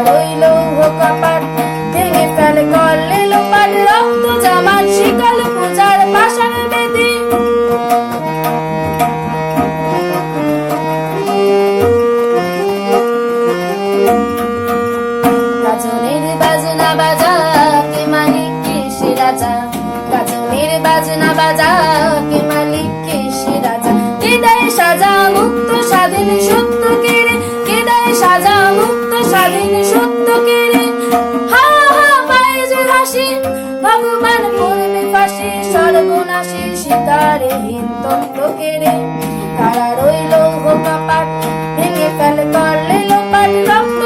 রইল কপাট, ভেঙে ফেল করলে লোপাট, রক্ত জামার শিকল পূজার পাষাণ বেদি। গাজনের বাজনা বাজা কে মালিক কে সে রাজা, গাজনের বাজনা বাজা কে মালিক কে সে রাজা। কে দেয় সাজা মুক্ত স্বাধীন সত্য কেড়ে, কে দেয় সাজা মুক্ত স্বাধীন সত্য কেড়ে। হা হা পায় যে হাসি, ভগবান করবে ফাঁসি, সর্বনাশী শিকারহীন তত্ত্ব কেড়ে। কারা রইল কপাট, ভেঙে ফেল করলে লোপাট, রক্ত